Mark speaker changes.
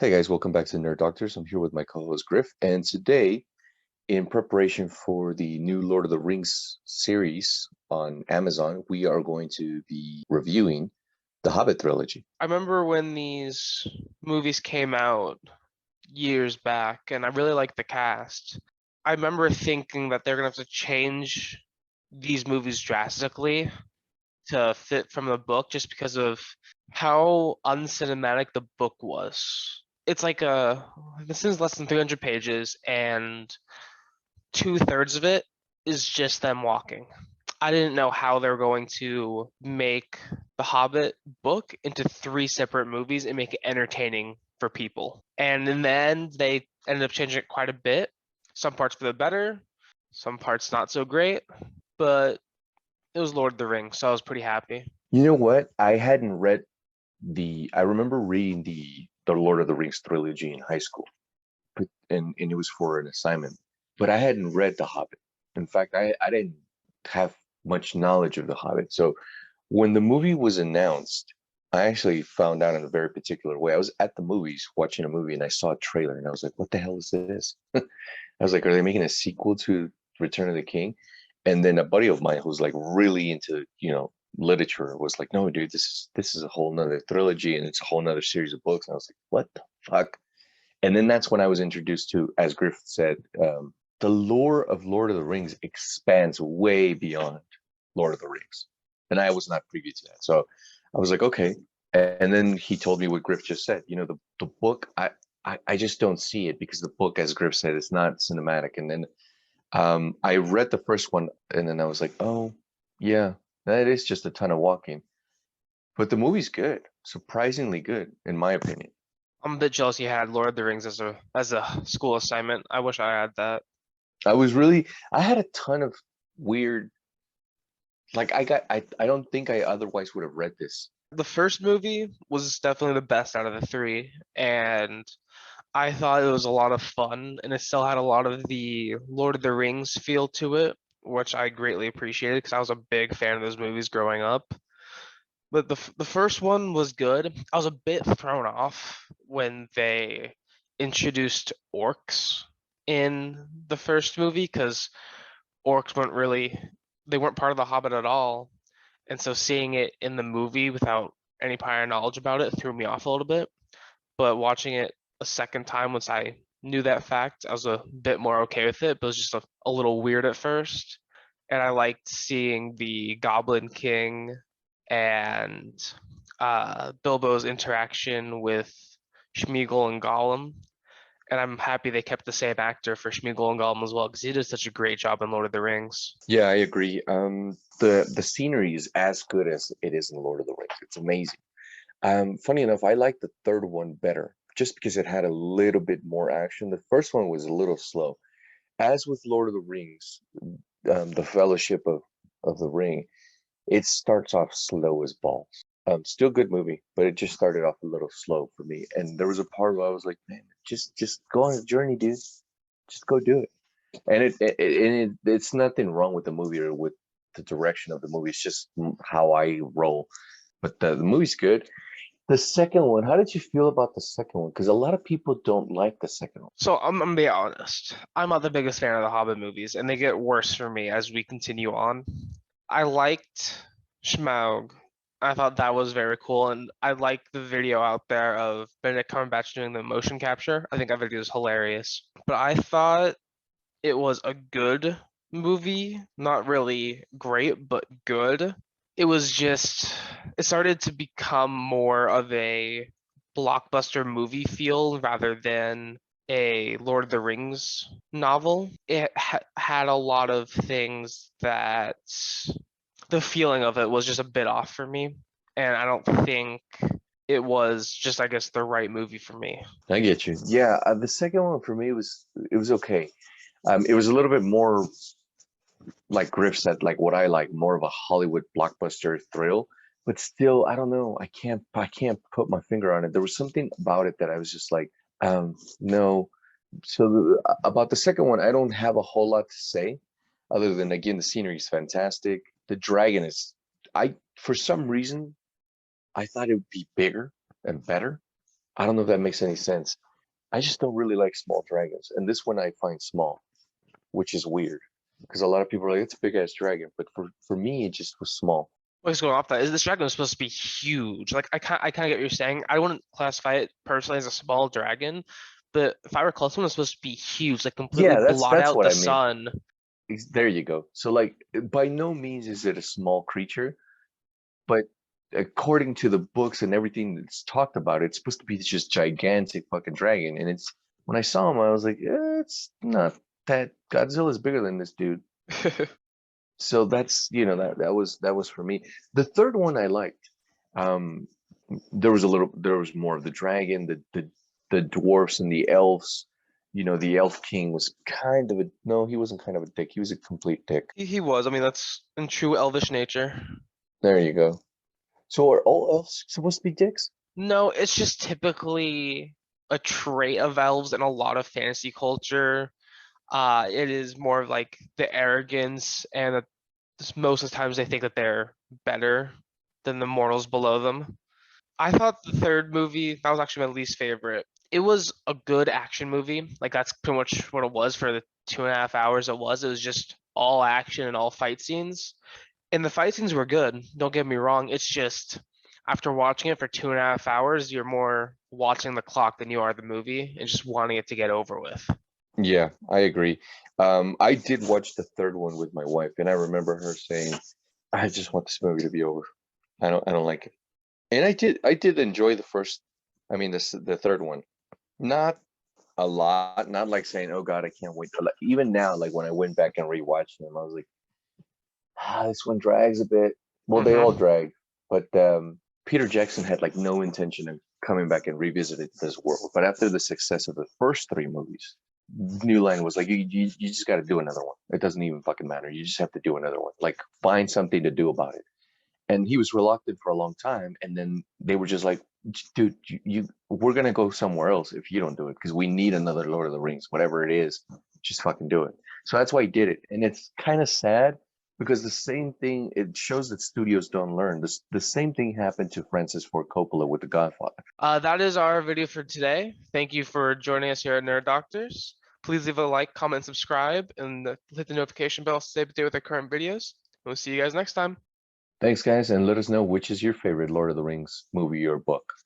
Speaker 1: Hey guys, welcome back to Nerd Doctors. I'm here with my co-host Griff, and today, in preparation for the new Lord of the Rings series on Amazon, we are going to be reviewing the Hobbit trilogy.
Speaker 2: I remember when these movies came out years back, and I really liked the cast. I remember thinking that they're gonna have to change these movies drastically to fit from the book just because of how uncinematic the book was. It's like this is less than 300 pages, and two-thirds of it is just them walking. I didn't know how they were going to make the Hobbit book into three separate movies and make it entertaining for people. And in the end, they ended up changing it quite a bit. Some parts for the better, some parts not so great, but it was Lord of the Rings, so I was pretty happy.
Speaker 1: You know what? I hadn't read I remember reading the Lord of the Rings trilogy in high school, and it was for an assignment, but I hadn't read The Hobbit. In fact, I didn't have much knowledge of The Hobbit. So when the movie was announced, I actually found out in a very particular way. I was at the movies watching a movie and I saw a trailer and I was like, what the hell is this? I was like, are they making a sequel to Return of the King? And then a buddy of mine who's like really into, literature was like, no, dude, this is a whole nother trilogy and it's a whole nother series of books. And I was like, what the fuck? And then that's when I was introduced to, as Griffith said, the lore of Lord of the Rings expands way beyond Lord of the Rings. And I was not privy to that. So I was like, okay. And then he told me what Griff just said. The book, I just don't see it because the book, as Griff said, is not cinematic. And then I read the first one and then I was like, oh, yeah, that is just a ton of walking. But the movie's good, surprisingly good, in my opinion.
Speaker 2: I'm a bit jealous you had Lord of the Rings as a school assignment. I wish I had that.
Speaker 1: I had a ton of weird, like I don't think I otherwise would have read this.
Speaker 2: The first movie was definitely the best out of the three, and I thought it was a lot of fun, and it still had a lot of the Lord of the Rings feel to it, which I greatly appreciated because I was a big fan of those movies growing up. But the first one was good. I was a bit thrown off when they introduced orcs in the first movie because orcs weren't part of the Hobbit at all, and so seeing it in the movie without any prior knowledge about it threw me off a little bit. But watching it a second time once I knew that fact, I was a bit more okay with it, but it was just a little weird at first. And I liked seeing the Goblin King and Bilbo's interaction with Smeagol and Gollum. And I'm happy they kept the same actor for Smeagol and Gollum as well because he did such a great job in Lord of the Rings.
Speaker 1: Yeah, I agree. The scenery is as good as it is in Lord of the Rings. It's amazing. Funny enough, I like the third one better just because it had a little bit more action. The first one was a little slow. As with Lord of the Rings, the Fellowship of the Ring, it starts off slow as balls. Still good movie, but it just started off a little slow for me. And there was a part where I was like, man, just go on a journey, dude. Just go do it. And it's nothing wrong with the movie or with the direction of the movie. It's just how I roll. But the movie's good. The second one, how did you feel about the second one? Because a lot of people don't like the second one.
Speaker 2: So I'm gonna be honest. I'm not the biggest fan of the Hobbit movies, and they get worse for me as we continue on. I liked Smaug. I thought that was very cool, and I liked the video out there of Benedict Cumberbatch doing the motion capture. I think that video is hilarious. But I thought it was a good movie, not really great, but good. It was just it started to become more of a blockbuster movie feel rather than a Lord of the Rings novel. It had a lot of things that the feeling of it was just a bit off for me, and I don't think it was just, I guess, the right movie for me.
Speaker 1: I get you. Yeah, the second one for me was okay. It was a little bit more like Griff said, like what I like, more of a Hollywood blockbuster thrill. But still, I don't know. I can't put my finger on it. There was something about it that I was just like, no. So about the second one, I don't have a whole lot to say, other than again the scenery is fantastic. The dragon I for some reason I thought it would be bigger and better. I don't know if that makes any sense. I just don't really like small dragons, and this one I find small, which is weird because a lot of people are like, it's a big ass dragon, but for me, it just was small.
Speaker 2: What's going off that is this dragon was supposed to be huge. Like I kind of get what you're saying. I wouldn't classify it personally as a small dragon, but if I recall, this one was supposed to be huge, like completely
Speaker 1: Yeah,
Speaker 2: blot
Speaker 1: that's
Speaker 2: out
Speaker 1: what
Speaker 2: the
Speaker 1: I mean.
Speaker 2: sun.
Speaker 1: There you go. So like, by no means is it a small creature, but according to the books and everything that's talked about, it's supposed to be this just gigantic fucking dragon. And it's when I saw him, I was like, it's not that Godzilla's bigger than this dude. So that's that was for me. The third one I liked. Um, there was more of the dragon, the dwarfs and the elves. The elf king was kind of a no, he wasn't kind of a dick. He was a complete dick.
Speaker 2: He was. I mean, that's in true elvish nature.
Speaker 1: There you go. So are all elves supposed to be dicks?
Speaker 2: No, it's just typically a trait of elves in a lot of fantasy culture. It is more of like the arrogance and most of the times they think that they're better than the mortals below them. I thought the third movie, that was actually my least favorite. It was a good action movie. Like that's pretty much what it was for the 2.5 hours it was. It was just all action and all fight scenes. And the fight scenes were good. Don't get me wrong. It's just after watching it for 2.5 hours, you're more watching the clock than you are the movie and just wanting it to get over with.
Speaker 1: Yeah, I agree. I did watch the third one with my wife, and I remember her saying, "I just want this movie to be over. I don't like it." And I did enjoy the first, I mean, the third one. Not a lot, not like saying, "Oh God, I can't wait." Like, even now, like when I went back and rewatched them, I was like, this one drags a bit. Well, they all
Speaker 2: Hmm.
Speaker 1: drag, but Peter Jackson had like no intention of coming back and revisiting this world. But after the success of the first three movies, New Line was like, you just got to do another one. It doesn't even fucking matter. You just have to do another one. Like, find something to do about it. And he was reluctant for a long time, and then they were just like, dude, we're gonna go somewhere else if you don't do it because we need another Lord of the Rings, whatever it is, just fucking do it. So that's why he did it, and it's kind of sad because the same thing, it shows that studios don't learn. The same thing happened to Francis Ford Coppola with The Godfather.
Speaker 2: That is our video for today. Thank you for joining us here at Nerd Doctors. Please leave a like, comment, subscribe, and hit the notification bell to stay up to date with our current videos. We'll see you guys next time.
Speaker 1: Thanks, guys, and let us know which is your favorite Lord of the Rings movie or book.